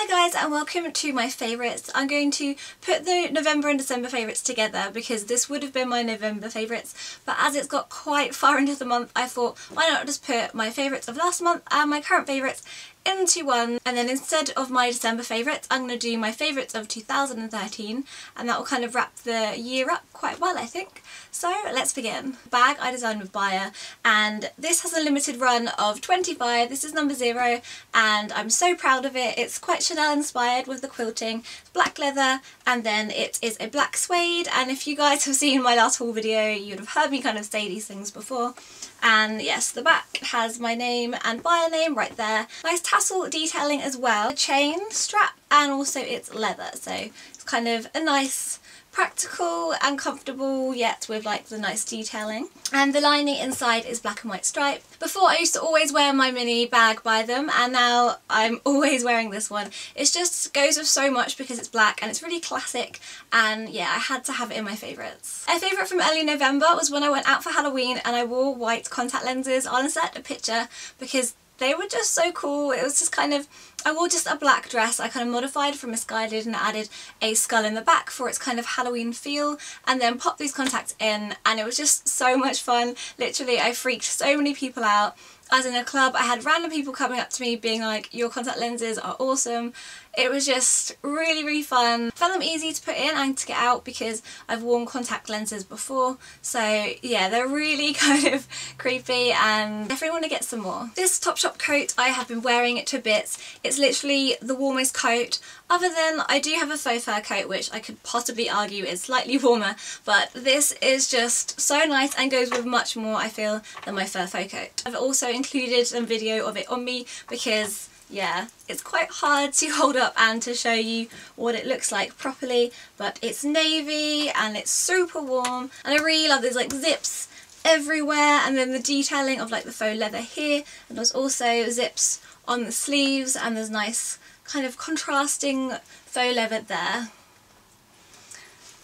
Hi guys and welcome to my favourites. I'm going to put the November and December favourites together because this would have been my November favourites, but as it's got quite far into the month I thought why not just put my favourites of last month and my current favourites into one, and then instead of my December favourites I'm going to do my favourites of 2013, and that will kind of wrap the year up quite well I think. So let's begin. The bag I designed with Bayer, and this has a limited run of 25. This is number 0 and I'm so proud of it. It's quite Chanel inspired with the quilting. It's black leather and then it is a black suede, and if you guys have seen my last haul video you'd have heard me kind of say these things before. And yes, the back has my name and Bayer name right there. Nice tassel detailing as well. A chain strap, and also it's leather, so it's kind of a nice practical and comfortable yet with like the nice detailing. And the lining inside is black and white stripe. Before I used to always wear my mini bag by them, and now I'm always wearing this one. It just goes with so much because it's black and it's really classic, and yeah, I had to have it in my favourites. A favourite from early November was when I went out for Halloween and I wore white contact lenses on set, a picture, because they were just so cool. It was just kind of, I wore just a black dress I kind of modified from Misguided and added a skull in the back for its kind of Halloween feel, and then popped these contacts in, and it was just so much fun. Literally I freaked so many people out. I was in a club, I had random people coming up to me being like, your contact lenses are awesome. It was just really fun. I found them easy to put in and to get out because I've worn contact lenses before, so yeah, they're really kind of creepy and definitely want to get some more. This Topshop coat I have been wearing it to bits. It's literally the warmest coat, other than I do have a faux fur coat which I could possibly argue is slightly warmer, but this is just so nice and goes with much more I feel than my fur faux coat. I've also included a video of it on me because yeah, it's quite hard to hold up and to show you what it looks like properly, but it's navy and it's super warm, and I really love these like zips everywhere, and then the detailing of like the faux leather here, and there's also zips on the sleeves, and there's nice kind of contrasting faux leather there.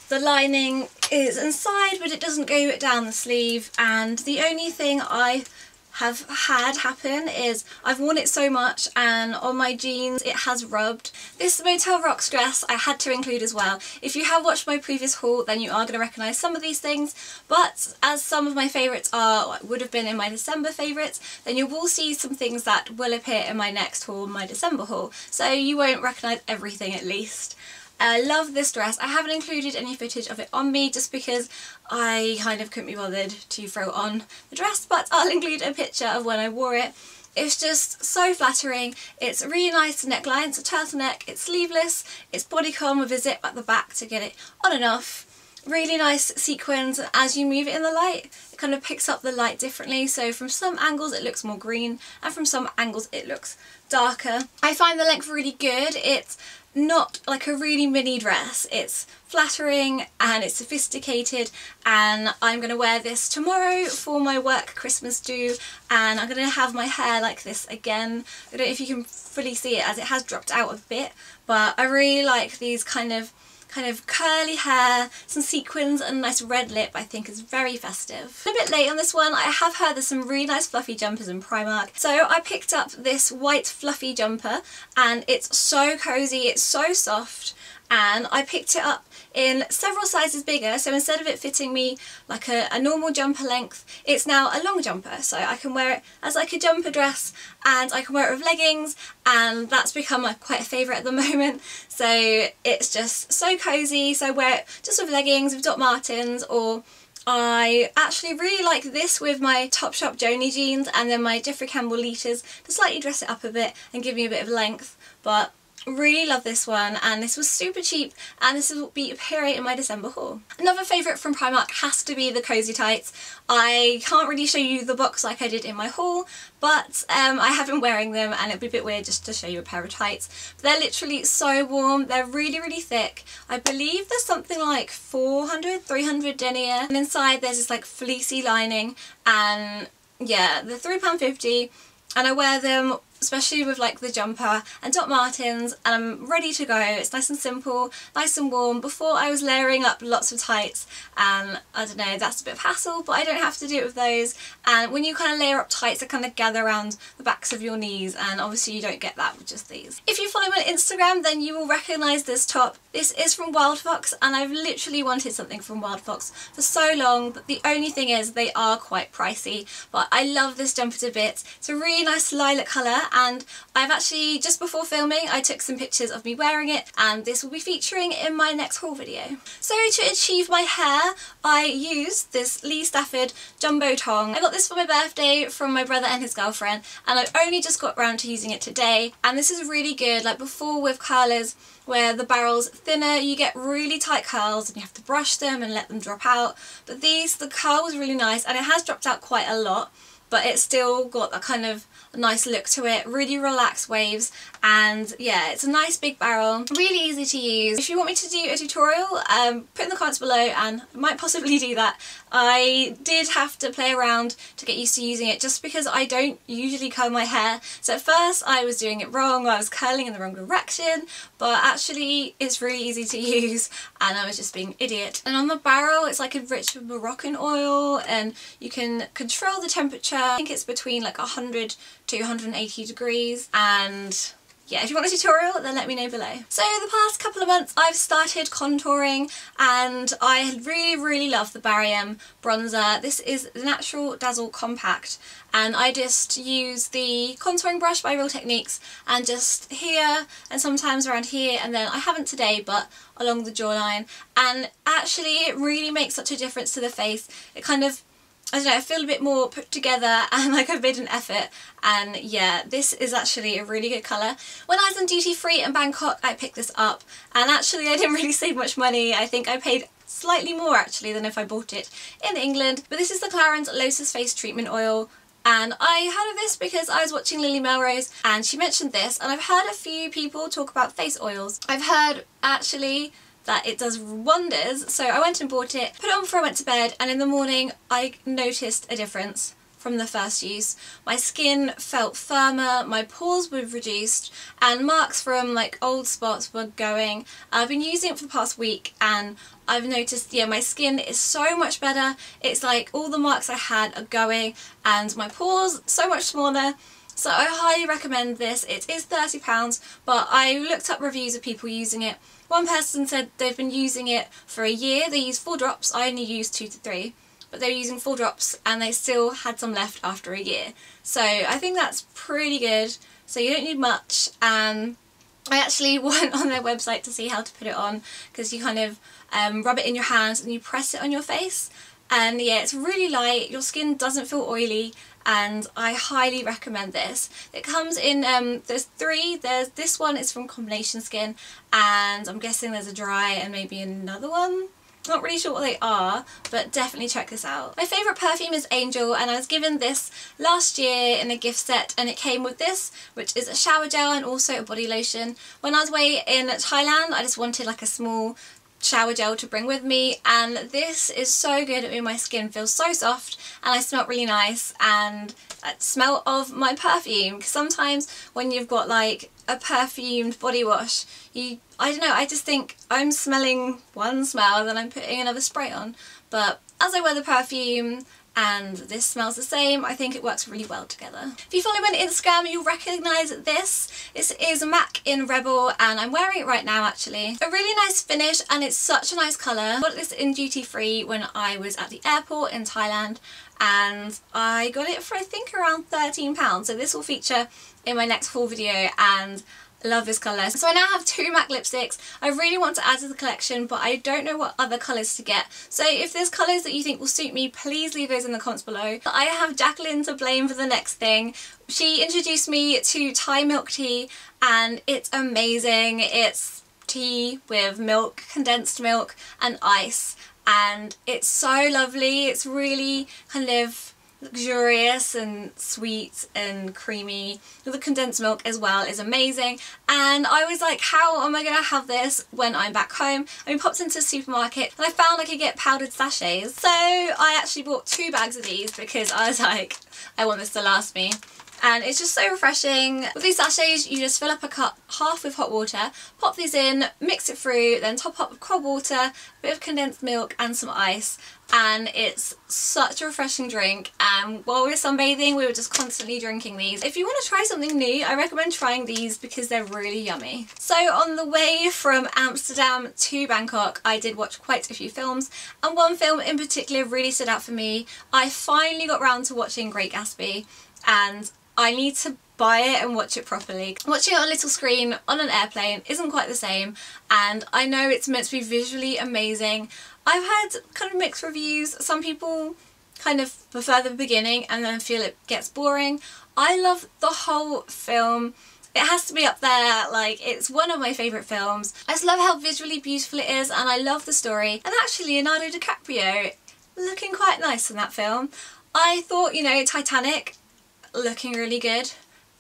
The lining is inside but it doesn't go down the sleeve, and the only thing I have had happen is I've worn it so much and on my jeans it has rubbed. This Motel Rocks dress I had to include as well. If you have watched my previous haul then you are going to recognise some of these things, but as some of my favourites are, would have been in my December favourites, then you will see some things that will appear in my next haul, my December haul, so you won't recognise everything at least. I love this dress. I haven't included any footage of it on me just because I kind of couldn't be bothered to throw on the dress, but I'll include a picture of when I wore it. It's just so flattering. It's really nice neckline, it's a turtleneck, it's sleeveless, it's bodycon with a zip at the back to get it on and off. Really nice sequins. As you move it in the light it kind of picks up the light differently, so from some angles it looks more green and from some angles it looks darker. I find the length really good. It's not like a really mini dress, it's flattering and it's sophisticated, and I'm going to wear this tomorrow for my work Christmas do, and I'm going to have my hair like this again. I don't know if you can fully see it as it has dropped out a bit, but I really like these kind of curly hair, some sequins and a nice red lip. I think is very festive. A bit late on this one. I have heard there's some really nice fluffy jumpers in Primark, so I picked up this white fluffy jumper and it's so cozy, it's so soft, and I picked it up in several sizes bigger, so instead of it fitting me like a normal jumper length, it's now a long jumper, so I can wear it as like a jumper dress and I can wear it with leggings, and that's become like quite a favourite at the moment. So it's just so cosy, so I wear it just with leggings, with Doc Martens, or I actually really like this with my Topshop Joni jeans and then my Jeffrey Campbell Leaters to slightly dress it up a bit and give me a bit of length, but really love this one, and this was super cheap, and this will be appearing in my December haul. Another favourite from Primark has to be the cozy tights. I can't really show you the box like I did in my haul, but I have been wearing them and it'd be a bit weird just to show you a pair of tights. But they're literally so warm, they're really thick. I believe there's something like 300 denier, and inside there's this like fleecy lining, and yeah, they're £3.50 and I wear them especially with like the jumper and Doc Martens, and I'm ready to go. It's nice and simple, nice and warm. Before I was layering up lots of tights, and I don't know, that's a bit of hassle, but I don't have to do it with those. And when you kind of layer up tights, they kind of gather around the backs of your knees, and obviously you don't get that with just these. If you follow me on Instagram, then you will recognise this top. This is from Wild Fox, and I've literally wanted something from Wild Fox for so long, but the only thing is they are quite pricey. But I love this jumper to bits. It's a really nice lilac colour, and I've actually, just before filming, I took some pictures of me wearing it, and this will be featuring in my next haul video. So to achieve my hair, I used this Lee Stafford Jumbo Tong. I got this for my birthday from my brother and his girlfriend, and I only just got around to using it today. And this is really good. Like before with curlers, where the barrel's thinner, you get really tight curls and you have to brush them and let them drop out. But these, the curl was really nice, and it has dropped out quite a lot, but it's still got a kind of nice look to it, really relaxed waves, and yeah, it's a nice big barrel, really easy to use. If you want me to do a tutorial, put in the comments below and I might possibly do that. I did have to play around to get used to using it, just because I don't usually curl my hair. So at first I was doing it wrong, I was curling in the wrong direction, but actually it's really easy to use and I was just being an idiot. And on the barrel it's like enriched with Moroccan oil, and you can control the temperature. I think it's between like 100 to 180 degrees, and yeah, if you want a tutorial then let me know below. So the past couple of months I've started contouring, and I really love the Barry M bronzer. This is the Natural Dazzle Compact, and I just use the contouring brush by Real Techniques, and just here and sometimes around here, and then I haven't today but along the jawline, and actually it really makes such a difference to the face. It kind of, I don't know, I feel a bit more put together and like I've made an effort, and yeah, this is actually a really good colour. When I was in duty free in Bangkok I picked this up, and actually I didn't really save much money. I think I paid slightly more actually than if I bought it in England. But this is the Clarins Lotus Face Treatment Oil, and I heard of this because I was watching Lily Melrose and she mentioned this, and I've heard a few people talk about face oils. I've heard actually that it does wonders, so I went and bought it, put it on before I went to bed, and in the morning I noticed a difference from the first use. My skin felt firmer, my pores were reduced, and marks from like old spots were going. I've been using it for the past week and I've noticed, yeah, my skin is so much better. It's like all the marks I had are going and my pores so much smaller. So I highly recommend this. It is £30, but I looked up reviews of people using it. One person said they've been using it for a year. They used 4 drops. I only used 2 to 3, but they were using 4 drops and they still had some left after a year. So I think that's pretty good. So you don't need much. I actually went on their website to see how to put it on, because you kind of rub it in your hands and you press it on your face. And yeah, it's really light, your skin doesn't feel oily, and I highly recommend this. It comes in, there's 3, there's this one is from Combination Skin, and I'm guessing there's a dry and maybe another one. Not really sure what they are, but definitely check this out. My favourite perfume is Angel, and I was given this last year in a gift set, and it came with this, which is a shower gel and also a body lotion. When I was away in Thailand I just wanted like a small shower gel to bring with me, and this is so good. It made my skin feel so soft and I smelled really nice, and that smell of my perfume, because sometimes when you've got like a perfumed body wash, I don't know, I just think I'm smelling one smell then I'm putting another spray on, but as I wear the perfume and this smells the same, I think it works really well together. If you follow me on Instagram you'll recognise this. This is MAC in Rebel, and I'm wearing it right now actually. A really nice finish, and it's such a nice colour. I got this in duty free when I was at the airport in Thailand, and I got it for I think around £13, so this will feature in my next haul video, and love this colour. So I now have 2 MAC lipsticks. I really want to add to the collection, but I don't know what other colours to get. So if there's colours that you think will suit me, please leave those in the comments below. I have Jacqueline to blame for the next thing. She introduced me to Thai milk tea, and it's amazing. It's tea with milk, condensed milk and ice, and it's so lovely. It's really kind of luxurious and sweet and creamy. The condensed milk as well is amazing, and I was like, how am I gonna have this when I'm back home? I mean, popped into the supermarket and I found I could get powdered sachets, so I actually bought 2 bags of these because I was like, I want this to last me. and it's just so refreshing. With these sachets you just fill up a cup half with hot water, pop these in, mix it through, then top up with cold water, a bit of condensed milk and some ice, and it's such a refreshing drink. And while we were sunbathing we were just constantly drinking these. If you want to try something new, I recommend trying these because they're really yummy. So on the way from Amsterdam to Bangkok I did watch quite a few films, and one film in particular really stood out for me. I finally got round to watching Great Gatsby, and I need to buy it and watch it properly. Watching it on a little screen on an airplane isn't quite the same, and I know it's meant to be visually amazing. I've had kind of mixed reviews. Some people kind of prefer the beginning and then feel it gets boring. I love the whole film. It has to be up there, like it's one of my favourite films. I just love how visually beautiful it is, and I love the story. And actually Leonardo DiCaprio looking quite nice in that film. I thought, you know, Titanic looking really good.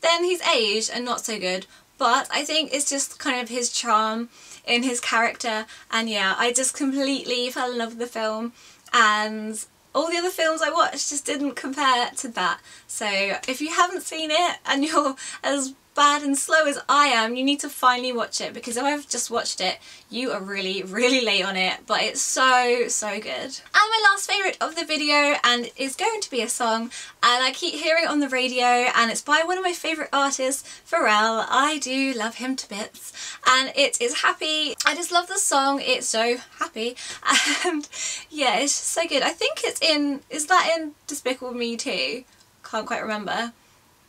Then he's aged and not so good, but I think it's just kind of his charm in his character, and yeah, I just completely fell in love with the film, and all the other films I watched just didn't compare to that. So if you haven't seen it and you're as bad and slow as I am, you need to finally watch it, because if I've just watched it you are really late on it, but it's so good. And my last favourite of the video, and is going to be a song, and I keep hearing it on the radio, and it's by one of my favourite artists, Pharrell. I do love him to bits, and it is Happy. I just love the song, it's so happy, and yeah, it's just so good. I think it's in, is that in Despicable Me too? Can't quite remember.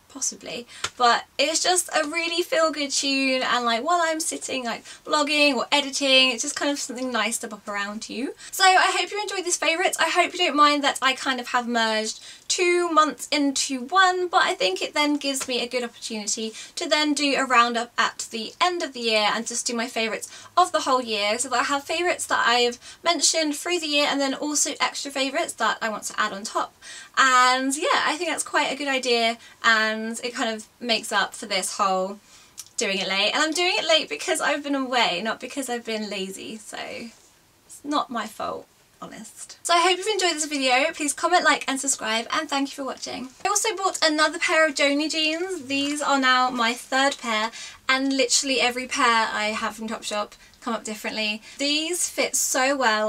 Possibly, but it's just a really feel-good tune, and like while I'm sitting like vlogging or editing, it's just kind of something nice to bop around to. So I hope you enjoyed this favourites. I hope you don't mind that I kind of have merged 2 months into one, but I think it then gives me a good opportunity to then do a roundup at the end of the year and just do my favourites of the whole year, so that I have favourites that I've mentioned through the year and then also extra favourites that I want to add on top. And yeah, I think that's quite a good idea, and it kind of makes up for this whole doing it late. And I'm doing it late because I've been away, not because I've been lazy, so it's not my fault. Honest. So I hope you've enjoyed this video. Please comment, like and subscribe, and thank you for watching. I also bought another pair of Joni jeans. These are now my 3rd pair, and literally every pair I have from Topshop come up differently. These fit so well.